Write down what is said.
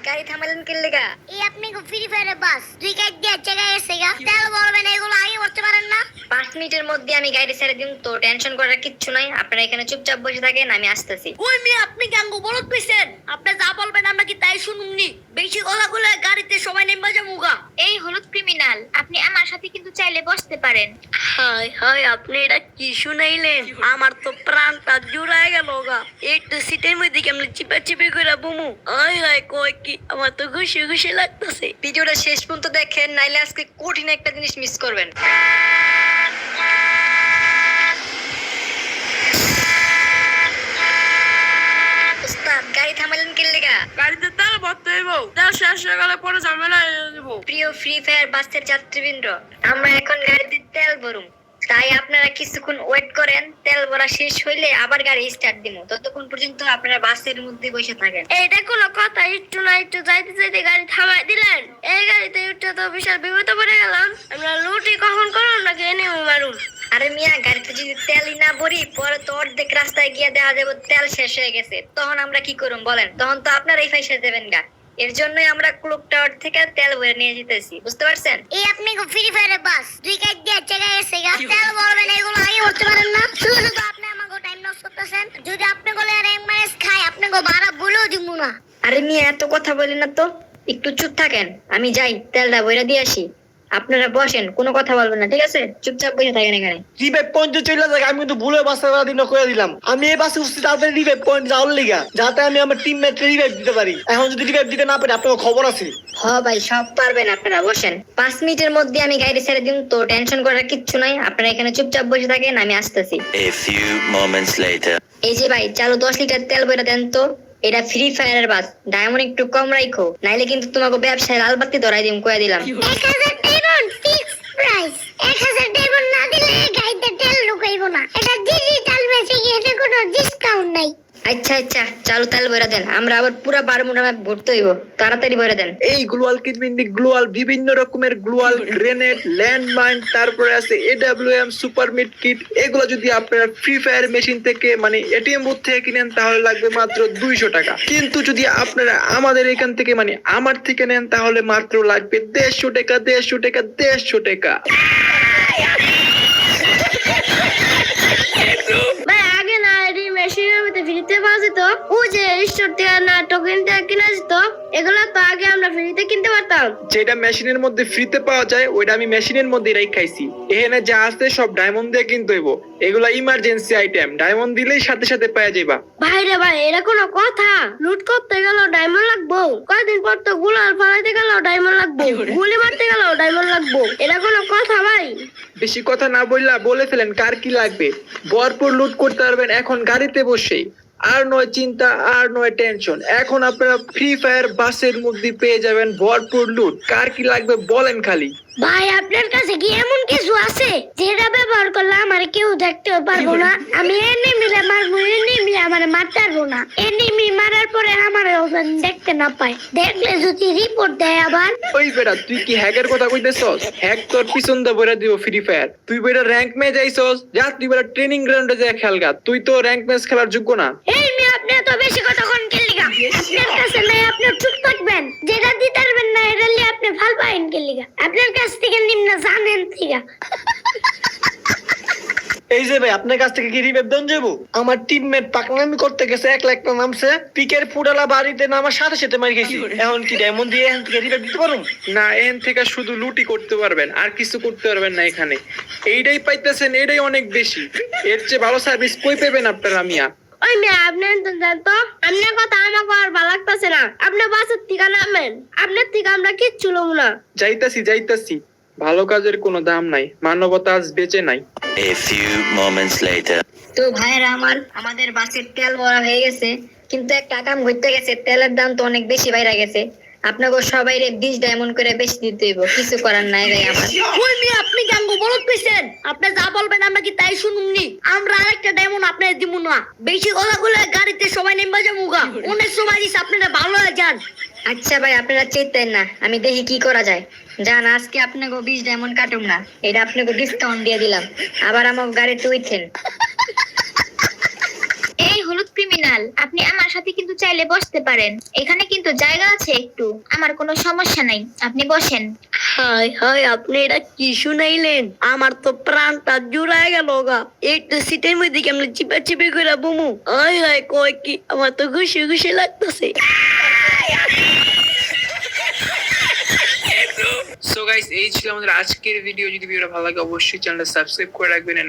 গাড়ি থামালেন কে লেগা? এই আপনি ফ্রি ফায়ারের বাস দুই গাড়ি দিয়ে জায়গায় এসে গা তেল বলবেন এগুলো আগে করতে পারেন না? 5 মিনিটের মধ্যে আমি গাড়ি ছেড়ে দিন, তো টেনশন করার কিচ্ছু নাই। আপনারা এখানে চুপচাপ বসে থাকেন, আমি আসতেছি। ওই মেয়ে আপনি গাঙ্গু বলত পেছেন, আপনি যা বলবেন আমরা কি তাই শুনুননি? বেশি কথা বলে গাড়িতে সময় নেই বাজা মুগা। এই হলুদ ক্রিমিনাল, আপনি আমার সাথে কিন্তু চাইলে বসতে পারেন। হাই হাই, আপনি এটা কি শুনাইলেন? আমার তো প্রাণটা জুড়ায় গেল গা। একটু সিটের মধ্যে কেমন চিপা চিপি করে বুমু। হাই হাই কই কি, আমার তো খুশি খুশি লাগতেছে। ভিডিওটা শেষ পর্যন্ত দেখেন, নাইলে আজকে কঠিন একটা জিনিস মিস করবেন। ওস্তাদ, গাড়ি থামালেন কে লেগা? গাড়িতে তেল ভরতে হইব, তেল শেষ হয়ে গেলে পরে ঝামেলা হয়ে যাবো। প্রিয় ফ্রি ফায়ার বাসের যাত্রীবৃন্দ, আমরা এখন গাড়িতে তেল ভরুম, তাই আপনারা কিছুক্ষণ ওয়েট করেন। তেল ভরা শেষ হইলে আবার গাড়ি স্টার্ট দিব, ততক্ষণ পর্যন্ত আপনারা বাসের মধ্যে বসে থাকেন। এইটা কোনো কথা? একটু না একটু যাইতে যাইতে গাড়ি থামাই দিলেন। এই গাড়িতে উঠতে তো বিশাল বিপদে পড়ে গেলাম। আমরা লুটি কখন করুন নাকি এনে মারুন? আরে মিয়া, গাড়িতে যদি তেলই না ভরি, পরে তো অর্ধেক রাস্তায় গিয়ে দেখা যাবে তেল শেষ হয়ে গেছে। তখন আমরা কি করুম বলেন? তখন তো আপনারাই ফাইসা দেবেন গা। এর জন্যই আমরা ক্লক টাওয়ার থেকে তেল ভরে নিয়ে যেতেছি, বুঝতে পারছেন? এই আপনি ফ্রি ফায়ারের বাস দুই গাড়ি দিয়ে জায়গায় এসে গা তেল বলবেন এগুলো আগে করতে পারেন না? শুধু শুধু আপনি আমাকে টাইম নষ্ট করতেছেন। যদি আপনি বলে আর এক মাস খাই আপনাকে ভাড়া বলেও দিব না। আরে মিয়া, এত কথা বলেন না তো, একটু চুপ থাকেন। আমি যাই তেলটা ভরে দিয়ে আসি। আপনারা বসেন, কোনো কথা বলবেন না, ঠিক আছে? চুপচাপ বসে থাকেন এখানে। রিভাইভ পয়েন্টে চলে যায়। আমি কিন্তু ভুলে বাসে দিন করে দিলাম। আমি এই বাসে উঠছি তাদের রিভাইভ পয়েন্ট যাওয়ার লিগা, যাতে আমি আমার টিমমেটকে রিভাইভ দিতে পারি। এখন যদি রিভাইভ দিতে না পারি, আপনার খবর আছে। ভাই, সব পারবেন আপনারা, বসেন। 5 মিনিটের মধ্যে আমি গাড়ি ছেড়ে দিন, তো টেনশন করার কিচ্ছু নাই। আপনারা এখানে চুপচাপ বসে থাকেন, আমি আসতেছি। A few moments later. এই যে ভাই, চালু 10 লিটার তেল ভরে দেন তো। এটা ফ্রি ফায়ারের বাস, ডায়মন্ড একটু কম রাখো, নাইলে কিন্তু তোমাকে ব্যবসায় লাল বাতি ধরাই দিম, কয়ে দিলাম। 1000 ডায়মন্ড ফিক্স প্রাইস। 1000 ডায়মন্ড না দিলে গাড়িতে তেল ঢুকাইব না। এটা ডিজিটাল মেসেজ, এতে কোনো ডিসকাউন্ট নাই। আচ্ছা আচ্ছা, চালু তেল ভরে দেন। আমরা আবার পুরো 12 মুঠা ম্যাপ ভরতে হইব, তাড়াতাড়ি ভরে দেন। এই গ্লোয়াল কিটমিন্দি গ্লোয়াল, বিভিন্ন রকমের গ্লোয়াল গ্রেনেড, ল্যান্ডমাইন, তারপরে আছে AWM সুপার মিড কিট। এগুলো যদি আপনারা ফ্রি ফায়ার মেশিন থেকে মানে এটিএম বুথ থেকে কিনেন, তাহলে লাগবে মাত্র 200 টাকা। কিন্তু যদি আপনারা আমাদের এখান থেকে মানে আমার থেকে নেন, তাহলে মাত্র লাগবে 150 টাকা, 150 টাকা, 150 টাকা। ভাই আগে না এটি মেশিনের মধ্যে ফ্রিতে পাওয়া যেত। ও যে স্টোর থেকে না টোকেন থেকে কিনা যেত, এগুলো তো আগে আমরা ফ্রিতে কিনতে পারতাম। যেটা মেশিনের মধ্যে ফ্রিতে পাওয়া যায়, ওইটা আমি মেশিনের মধ্যে খাইছি। এখানে যা আছে সব ডায়মন্ড দিয়ে কিনতে হইব। এগুলা ইমার্জেন্সি আইটেম, ডায়মন্ড দিলেই সাথে সাথে পেয়ে যাইবা। ভাই রে ভাই, এটা কোনো কথা? লুট করতে গেল ডায়মন্ড লাগবো? কয়দিন পর তো গুলাল ফালাইতে গেল ডায়মন্ড লাগবো, গুলি মারতে গেল ডায়মন্ড লাগবো। এটা কোনো কথা ভাই? বেশি কথা না বললা বলে ফেলেন কার কি লাগবে। ভরপুর লুট করতে পারবেন এখন গাড়িতে বসেই। আর নয় চিন্তা, আর নয় টেনশন। এখন আপনারা ফ্রি ফায়ার বাসের মধ্যে পেয়ে যাবেন ভরপুর লুট। কার কি লাগবে বলেন খালি। ভাই আপনার কাছে কি এমন কিছু আছে যেটা ব্যবহার করলে আমার কেউ দেখতে পারবো না? আমি এনিমিলে মারবো, এনিমি আমার মারতে পারবো না। এনিমি মারার পরে আমার দেখতে না পায়, দেখলে যদি রিপোর্ট দেয় আবার। ওই বেটা, তুই কি হ্যাকের কথা কইতেছস? হ্যাক তোর পিছন দা বইরা দিব ফ্রি ফায়ার। তুই বেটা র্যাঙ্ক ম্যাচ আইছস, যা তুই বেটা ট্রেনিং গ্রাউন্ডে যা খেলগা। তুই তো র্যাঙ্ক ম্যাচ খেলার যোগ্য না। এই মেয়ে, আপনি তো বেশি কথা কোন কেলিগা? আপনার কাছে নাই, আপনি চুপ থাকবেন। যেটা দিতে পারবেন না এটা নিয়ে আপনি ভাল পাইন কেলিগা? আপনার কাছ থেকে নিম্ন জানেন থেকে। এই যে ভাই, আপনার কাছ থেকে কি রিভাইভ দেন যাবো? আমার টিমমেট পাকনামি করতে গেছে, 1 লাখ টাকা নামছে। পিকের ফুডালা বাড়িতে নামার সাথে সাথে মারি গেছি। এখন কি ডায়মন্ড দিয়ে এখান থেকে রিভাইভ দিতে পারুন? না, এখান থেকে শুধু লুটি করতে পারবেন, আর কিছু করতে পারবেন না এখানে। এইটাই পাইতেছেন, এইটাই অনেক বেশি। এর চেয়ে ভালো সার্ভিস কই পাবেন আপনারা মিয়া? ওই মেয়ে, আপনি তো জানতো আপনার কথা আমাকে আর ভালো লাগতেছে না। আপনি বাসের থেকে নামেন, আপনার থেকে আমরা কিচ্ছু লব না। যাইতাছি। ভালো কাজের কোনো দাম নাই, মানবতা আজ বেঁচে নাই। A few moments later. তো ভাইরা আমার, আমাদের বাসের তেল ভরা হয়ে গেছে, কিন্তু একটা কাম ঘুরতে গেছে, তেলের দাম তো অনেক বেশি বাইরে গেছে। আপনাকে সবাই 20 ডায়মন্ড করে বেশি দিতে হইব, কিছু করার নাই ভাই আমার। ওই মেয়ে, আপনি গাঙ্গু বলত পেছেন, আপনি যা বলবেন আমরা কি তাই শুনুননি? আমরা আরেকটা ডায়মন্ড আপনার দিব না। বেশি কথা বলে গাড়িতে সময় নেই বাজা মুগা। অনেক সময় দিস, আপনারা ভালো হয়ে যান। আচ্ছা ভাই, আপনারা চেতেন না, আমি দেখি কি করা যায়। জান, আজকে আপনাকে 20 ডায়মন্ড কাটুম না, এটা আপনাকে ডিসকাউন্ট দিয়ে দিলাম। আবার আমার গাড়িতে উঠেন। এই হলুদ ক্রিমিনাল, আপনি আমার সাথে কিন্তু চাইলে বসতে পারেন। এখানে কিন্তু জায়গা আছে একটু, আমার কোনো সমস্যা নাই, আপনি বসেন। হাই হাই, আপনি এটা কি শুনাইলেন? আমার তো প্রাণটা জুড়ায় গেল গা। একটু সিটের মধ্যে কেমন চিপা চিপি করে বমু। হাই হাই, কয় কি, আমার তো ঘুষি ঘুষি লাগতেছে। সো গাইস, এই ছিল আমাদের আজকের ভিডিও। যদি ভিডিওটা ভালো লাগে অবশ্যই চ্যানেলটা সাবস্ক্রাইব করে রাখবেন।